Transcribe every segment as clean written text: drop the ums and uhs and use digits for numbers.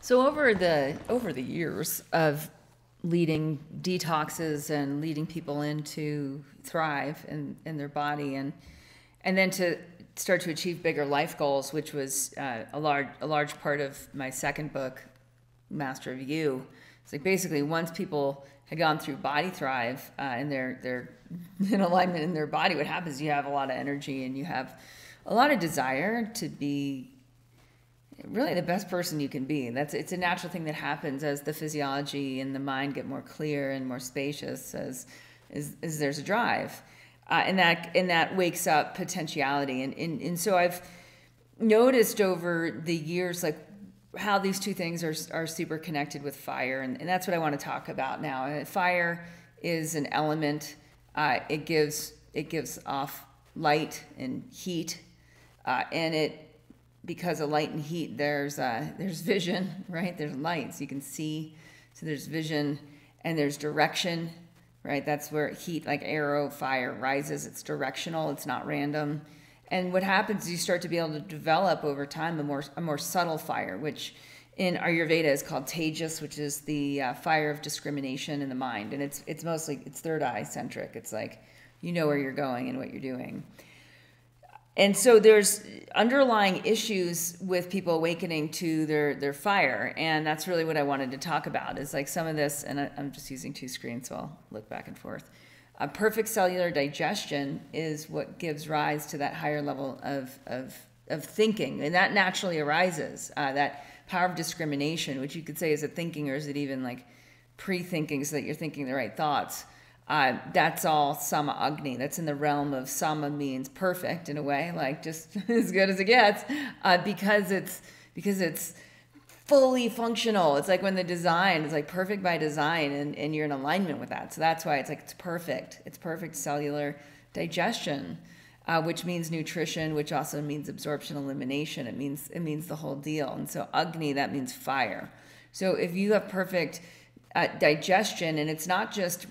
So over the years of leading detoxes and leading people into thrive in their body and then to start to achieve bigger life goals, which was a large part of my second book, Master of You. It's like basically once people had gone through Body Thrive and they're in alignment in their body, what happens is you have a lot of energy and you have a lot of desire to be really the best person you can be. It's a natural thing that happens as the physiology and the mind get more clear and more spacious as there's a drive. And that wakes up potentiality. And so I've noticed over the years, like how these two things are super connected with fire. And that's what I want to talk about now. Fire is an element. It gives off light and heat. And because of light and heat, there's vision, right? There's light, so you can see. So there's vision and there's direction, right? That's where heat, like arrow, fire, rises. It's directional. It's not random. And what happens is you start to be able to develop over time a more subtle fire, which in Ayurveda is called tejas, which is the fire of discrimination in the mind. And it's mostly third eye centric. It's like you know where you're going and what you're doing. And so there's underlying issues with people awakening to their fire. And that's really what I wanted to talk about is like some of this, and I'm just using two screens, so I'll look back and forth. Perfect cellular digestion is what gives rise to that higher level of thinking. And that naturally arises, that power of discrimination, which you could say is it thinking or is it even like pre-thinking so that you're thinking the right thoughts. That's all Sama Agni. That's in the realm of Sama means perfect in a way, like just as good as it gets, because it's fully functional. It's like when the design is like perfect by design and you're in alignment with that. So that's why it's like it's perfect. It's perfect cellular digestion, which means nutrition, which also means absorption, elimination. It means the whole deal. And so Agni, that means fire. So if you have perfect digestion, and it's not just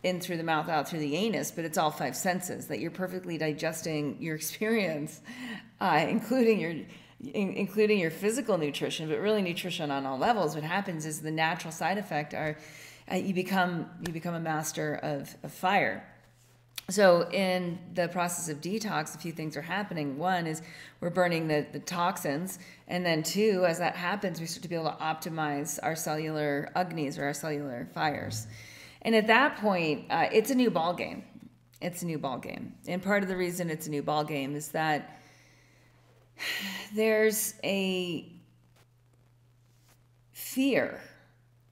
in through the mouth, out through the anus, but it's all five senses, that you're perfectly digesting your experience, including your physical nutrition, but really nutrition on all levels. What happens is the natural side effect are you become a master of fire. So in the process of detox, a few things are happening. One is we're burning the toxins, and then two, as that happens, we start to be able to optimize our cellular agnis or our cellular fires. And at that point, it's a new ball game. It's a new ball game. And part of the reason it's a new ball game is that there's a fear,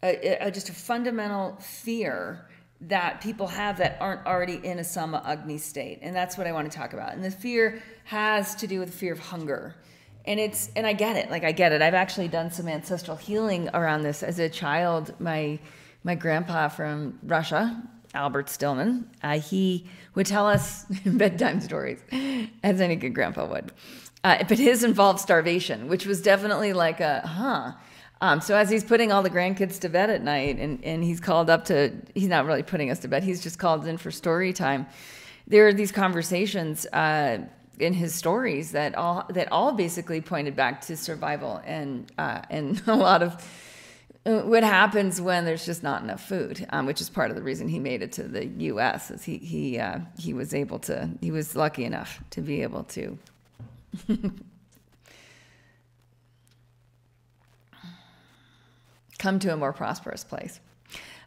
just a fundamental fear that people have that aren't already in a Sama Agni state. And that's what I want to talk about. And the fear has to do with the fear of hunger. And I get it. Like I get it. I've actually done some ancestral healing around this as a child. My grandpa from Russia, Albert Stillman, he would tell us bedtime stories, as any good grandpa would. But his involved starvation, which was definitely like so as he's putting all the grandkids to bed at night, and he's called up he's not really putting us to bed, he's just called in for story time. There are these conversations in his stories that all basically pointed back to survival and a lot of what happens when there's just not enough food, which is part of the reason he made it to the U.S. is he was lucky enough to be able to come to a more prosperous place.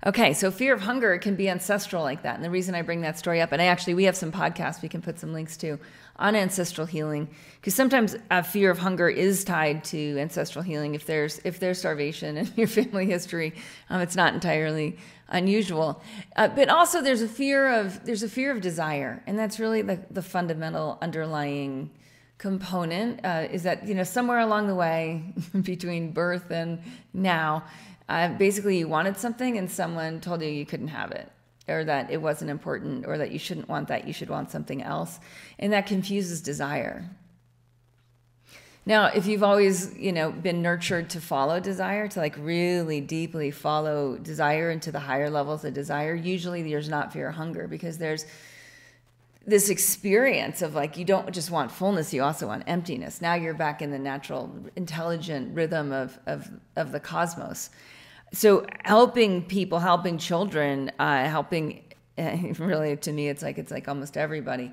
Okay, so fear of hunger can be ancestral like that. And the reason I bring that story up, and we have some podcasts we can put some links to on ancestral healing, because sometimes a fear of hunger is tied to ancestral healing. If there's starvation in your family history, it's not entirely unusual. But also there's a fear of desire, and that's really the fundamental underlying component is that somewhere along the way between birth and now, basically you wanted something and someone told you you couldn't have it, or that it wasn't important, or that you shouldn't want that, you should want something else. And that confuses desire. Now, if you've always, been nurtured to follow desire, to like really deeply follow desire into the higher levels of desire, usually there's not fear or hunger, because there's this experience of like, you don't just want fullness, you also want emptiness. Now you're back in the natural, intelligent rhythm of the cosmos. So helping people, helping children, helping, really to me, it's like almost everybody,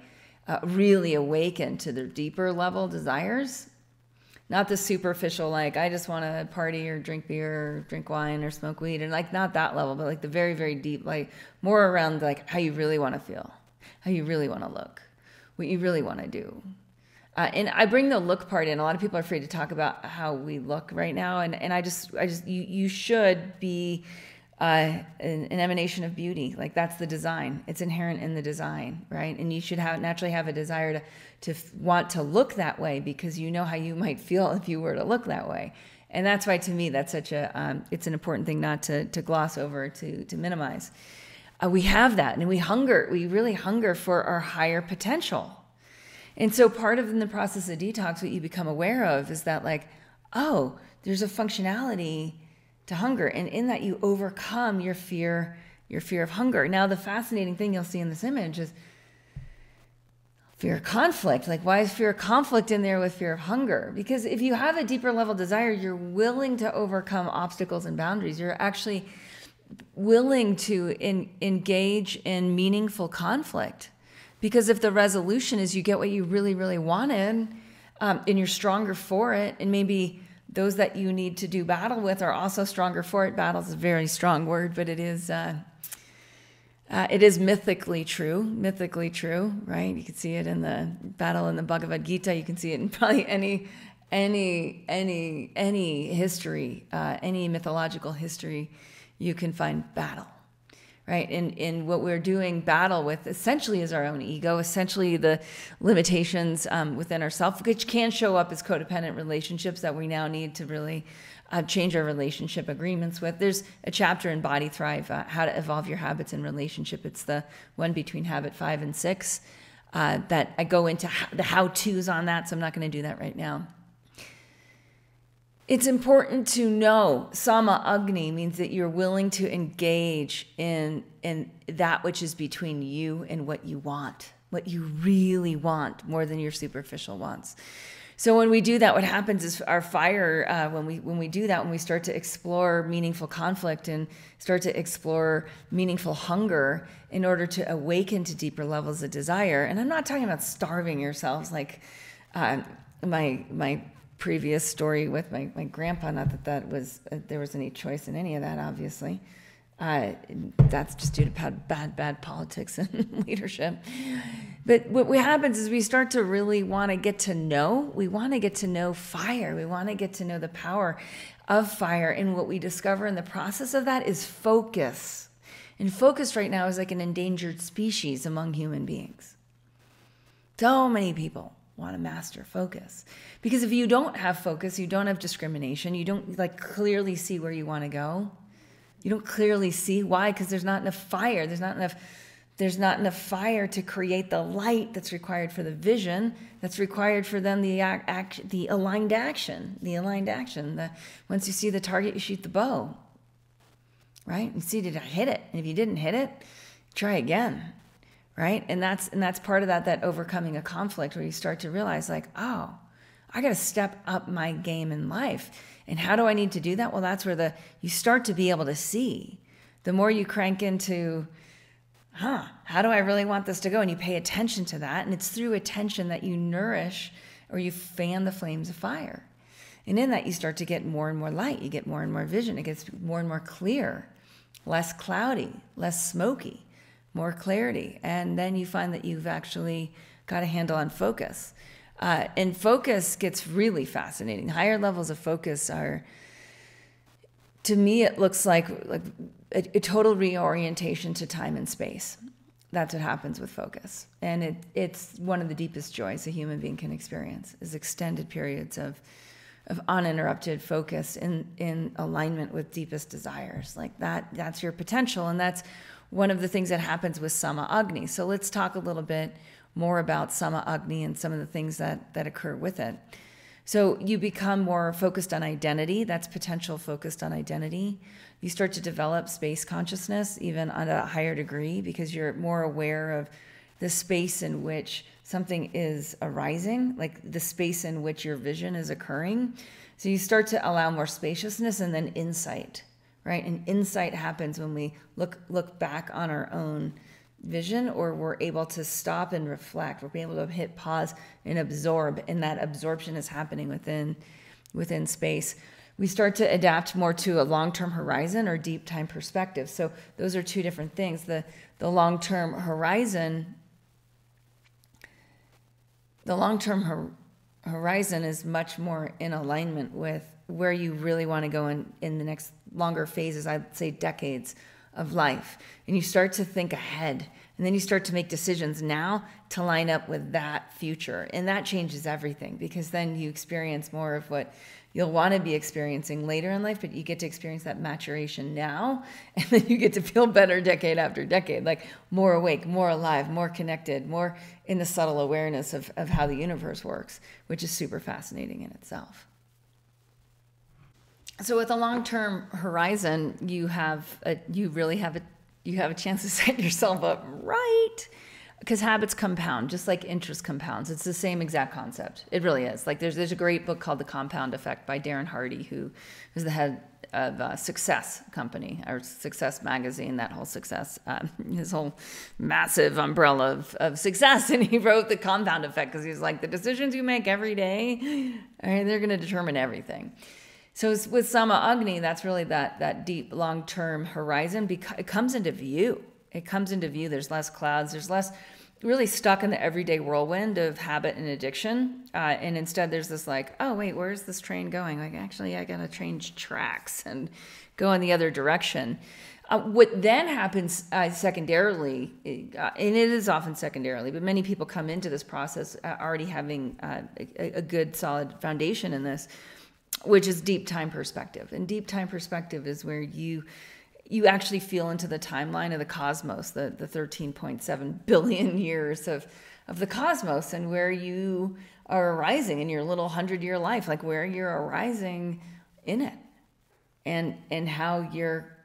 really awaken to their deeper level desires. Not the superficial, like, I just want to party or drink beer or drink wine or smoke weed, and like not that level, but like the very, very deep, like more around like how you really want to feel, how you really want to look, what you really want to do. And I bring the look part in. A lot of people are afraid to talk about how we look right now. And you should be an emanation of beauty. Like that's the design. It's inherent in the design, right? And you should naturally have a desire to want to look that way, because you know how you might feel if you were to look that way. And that's why, to me, that's such it's an important thing not to gloss over, to minimize. We have that, and we really hunger for our higher potential. And so part of in the process of detox, what you become aware of is that like, oh, there's a functionality to hunger. And in that you overcome your fear of hunger. Now, the fascinating thing you'll see in this image is fear of conflict. Like, why is fear of conflict in there with fear of hunger? Because if you have a deeper level desire, you're willing to overcome obstacles and boundaries. You're actually willing to engage in meaningful conflict. Because if the resolution is you get what you really, really wanted, and you're stronger for it, and maybe those that you need to do battle with are also stronger for it. Battle is a very strong word, but it is mythically true, right? You can see it in the battle in the Bhagavad Gita. You can see it in probably any history, any mythological history. You can find battle. Right. And what we're doing battle with essentially is our own ego, essentially the limitations within ourselves, which can show up as codependent relationships that we now need to really change our relationship agreements with. There's a chapter in Body Thrive, How to Evolve Your Habits in Relationship. It's the one between habit 5 and 6 that I go into the how-tos on that. So I'm not going to do that right now. It's important to know Sama Agni means that you're willing to engage in that which is between you and what you want, what you really want, more than your superficial wants. So when we do that, what happens is our fire, when we do that, when we start to explore meaningful conflict and start to explore meaningful hunger in order to awaken to deeper levels of desire. And I'm not talking about starving yourselves like my previous story with my grandpa, not that was there was any choice in any of that, obviously. That's just due to bad politics and leadership. But what happens is we start to really want to get to know. We want to get to know fire. We want to get to know the power of fire. And what we discover in the process of that is focus. And focus right now is like an endangered species among human beings. So many people want to master focus. Because if you don't have focus, you don't have discrimination, you don't like clearly see where you want to go. You don't clearly see why, because there's not enough fire. There's not enough fire to create the light that's required for the vision, that's required for then the aligned action. Once you see the target, you shoot the bow. Right? You see, did I hit it? And if you didn't hit it, try again. Right? And that's part of that overcoming a conflict, where you start to realize like, oh, I got to step up my game in life. And how do I need to do that? Well, that's where you start to be able to see. The more you crank into, how do I really want this to go? And you pay attention to that. And it's through attention that you nourish or you fan the flames of fire. And in that, you start to get more and more light. You get more and more vision. It gets more and more clear, less cloudy, less smoky, more clarity. And then you find that you've actually got a handle on focus. And focus gets really fascinating. Higher levels of focus are, to me, it looks like a total reorientation to time and space. That's what happens with focus. And it's one of the deepest joys a human being can experience, is extended periods of uninterrupted focus in alignment with deepest desires. Like that's your potential. And that's one of the things that happens with Sama Agni. So let's talk a little bit more about Sama Agni and some of the things that occur with it. So you become more focused on identity. That's potential focused on identity. You start to develop space consciousness even on a higher degree, because you're more aware of the space in which something is arising, like the space in which your vision is occurring. So you start to allow more spaciousness and then insight, right? And insight happens when we look back on our own vision, or we're able to stop and reflect. We're able to hit pause and absorb, and that absorption is happening within space. We start to adapt more to a long-term horizon or deep time perspective. So those are two different things. The long-term horizon, horizon is much more in alignment with where you really want to go in the next longer phases, I'd say decades of life. And you start to think ahead, and then you start to make decisions now to line up with that future. And that changes everything, because then you experience more of what you'll want to be experiencing later in life, but you get to experience that maturation now, and then you get to feel better decade after decade, like more awake, more alive, more connected, more in the subtle awareness of how the universe works, which is super fascinating in itself. So with a long-term horizon, you have a chance to set yourself up right, because habits compound, just like interest compounds. It's the same exact concept. It really is. Like there's a great book called The Compound Effect by Darren Hardy, who is the head of Success Company, or Success Magazine, that whole success, his whole massive umbrella of success. And he wrote The Compound Effect because he's like, the decisions you make every day, they're going to determine everything. So with Sama Agni, that's really that deep long-term horizon. It comes into view. It comes into view. There's less clouds. There's less really stuck in the everyday whirlwind of habit and addiction. And instead there's this like, oh, wait, where's this train going? Like, actually, I got to change tracks and go in the other direction. What then happens secondarily, and it is often secondarily, but many people come into this process already having a good, solid foundation in this, which is deep time perspective. And deep time perspective is where you actually feel into the timeline of the cosmos, the 13.7 billion years of the cosmos, and where you are arising in your little 100-year life, like where you're arising in it, and how you're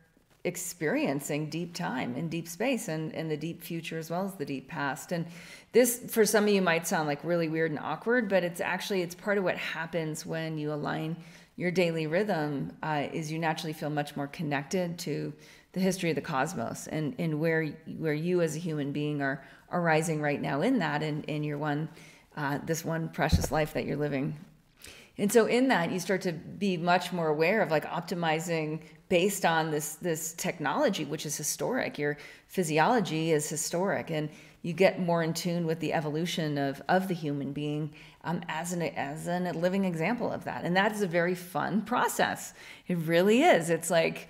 experiencing deep time and deep space and the deep future as well as the deep past. And this, for some of you, might sound like really weird and awkward, but it's part of what happens when you align your daily rhythm, is you naturally feel much more connected to the history of the cosmos and where you as a human being are arising right now in that, and in your this one precious life that you're living. And so in that, you start to be much more aware of like optimizing based on this technology, which is historic. Your physiology is historic, and you get more in tune with the evolution of the human being as a living example of that. And that is a very fun process. It really is. It's like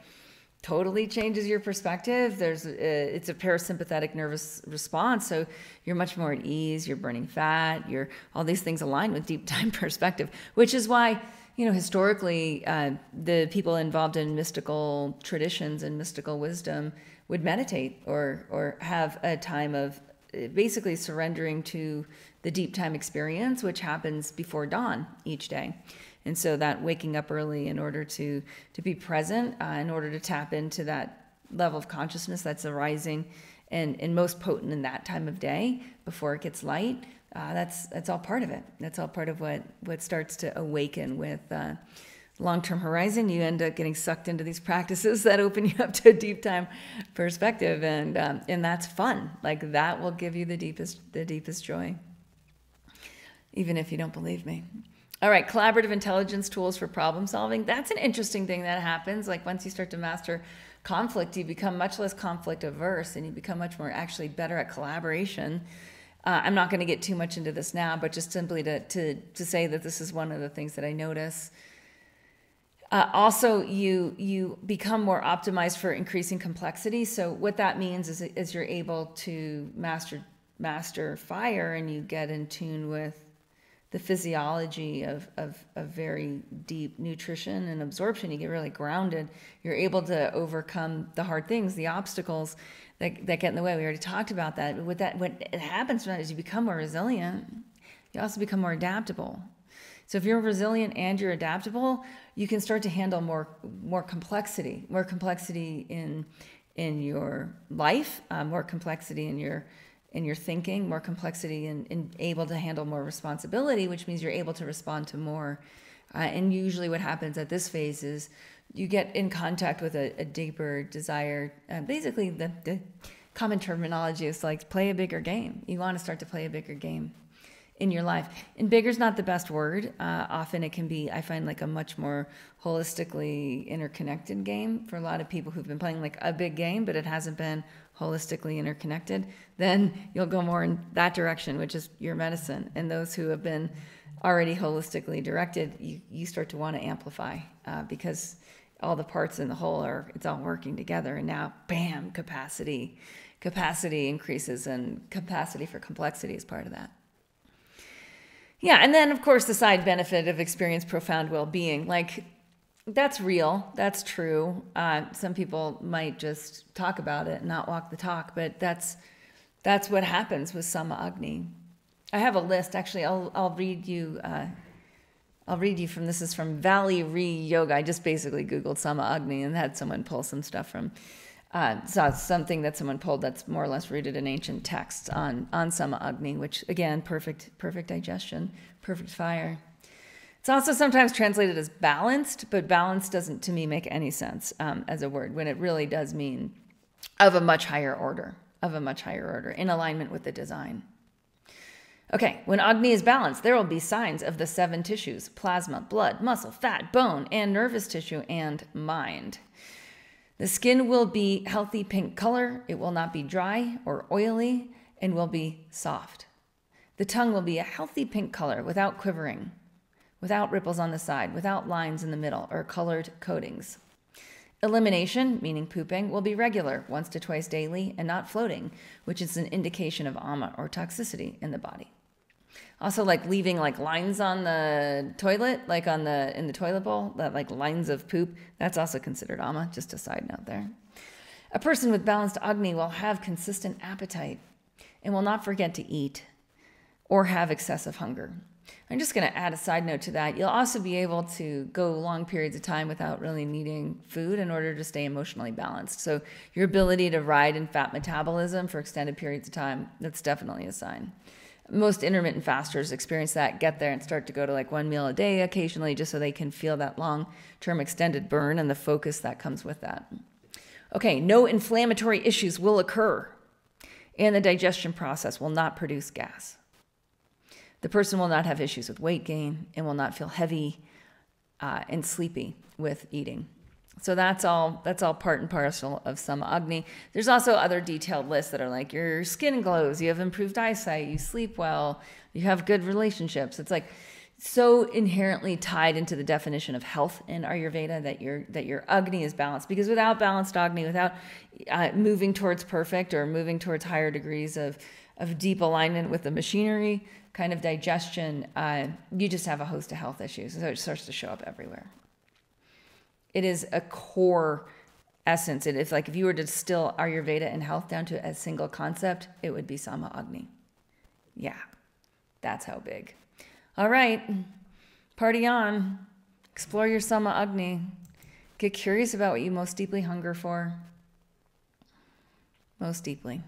totally changes your perspective. It's a parasympathetic nervous response. So you're much more at ease, you're burning fat, all these things align with deep time perspective, which is why, historically, the people involved in mystical traditions and mystical wisdom would meditate or have a time of basically surrendering to the deep time experience, which happens before dawn each day. And so that waking up early in order to be present, in order to tap into that level of consciousness that's arising and most potent in that time of day before it gets light, that's all part of it. That's all part of what starts to awaken with long-term horizon. You end up getting sucked into these practices that open you up to a deep time perspective, and that's fun. Like that will give you the deepest joy, even if you don't believe me. All right, collaborative intelligence tools for problem solving. That's an interesting thing that happens. Like once you start to master conflict, you become much less conflict averse, and you become much more actually better at collaboration. I'm not going to get too much into this now, but just simply to say that this is one of the things that I notice. Also, you become more optimized for increasing complexity. So what that means is you're able to master fire, and you get in tune with the physiology of very deep nutrition and absorption. You get really grounded. You're able to overcome the hard things, the obstacles that get in the way. We already talked about that. What it happens from that is you become more resilient. You also become more adaptable. So if you're resilient and you're adaptable, you can start to handle more complexity in your life, more complexity in in your thinking, more complexity, and able to handle more responsibility, which means you're able to respond to more. And usually what happens at this phase is you get in contact with a deeper desire. Basically, the common terminology is like play a bigger game. You want to start to play a bigger game in your life. And bigger is not the best word. Often it can be, I find, like a much more holistically interconnected game for a lot of people who've been playing like a big game, but it hasn't been holistically interconnected. Then you'll go more in that direction, which is your medicine. And those who have been already holistically directed, you start to want to amplify because all the parts in the whole it's all working together. And now, bam, capacity increases, and capacity for complexity is part of that. Yeah, and then, of course, the side benefit of experience profound well-being. Like, that's real. That's true. Some people might just talk about it and not walk the talk, but that's what happens with Sama Agni. I have a list. Actually, I'll read you. I'll read you from, this is from Valley Re Yoga. I just basically Googled Sama Agni and had someone pull some stuff from, saw something that someone pulled that's more or less rooted in ancient texts on Sama Agni, which again, perfect digestion, perfect fire. It's also sometimes translated as balanced, but balanced doesn't to me make any sense as a word, when it really does mean of a much higher order, in alignment with the design. Okay, when Agni is balanced, there will be signs of the 7 tissues: plasma, blood, muscle, fat, bone, and nervous tissue, and mind. The skin will be healthy pink color. It will not be dry or oily and will be soft. The tongue will be a healthy pink color without quivering, without ripples on the side, without lines in the middle or colored coatings. Elimination, meaning pooping, will be regular, once to twice daily, and not floating, which is an indication of ama or toxicity in the body. Also, like leaving like lines on the toilet, like in the toilet bowl, that like lines of poop, that's also considered ama, just a side note there. A person with balanced Agni will have consistent appetite and will not forget to eat or have excessive hunger. I'm just going to add a side note to that. You'll also be able to go long periods of time without really needing food in order to stay emotionally balanced. So your ability to ride in fat metabolism for extended periods of time, that's definitely a sign. Most intermittent fasters experience that, get there and start to go to like 1 meal a day occasionally, just so they can feel that long-term extended burn and the focus that comes with that. Okay, no inflammatory issues will occur, and the digestion process will not produce gas. The person will not have issues with weight gain and will not feel heavy and sleepy with eating. So that's all part and parcel of Sama Agni. There's also other detailed lists that are like your skin glows, you have improved eyesight, you sleep well, you have good relationships. It's like so inherently tied into the definition of health in Ayurveda that your Agni is balanced. Because without balanced Agni, without moving towards perfect or moving towards higher degrees of deep alignment with the machinery, kind of digestion, you just have a host of health issues. So it starts to show up everywhere. It is a core essence. It's like if you were to distill Ayurveda and health down to a single concept, it would be Sama Agni. Yeah, that's how big. All right, party on. Explore your Sama Agni. Get curious about what you most deeply hunger for. Most deeply.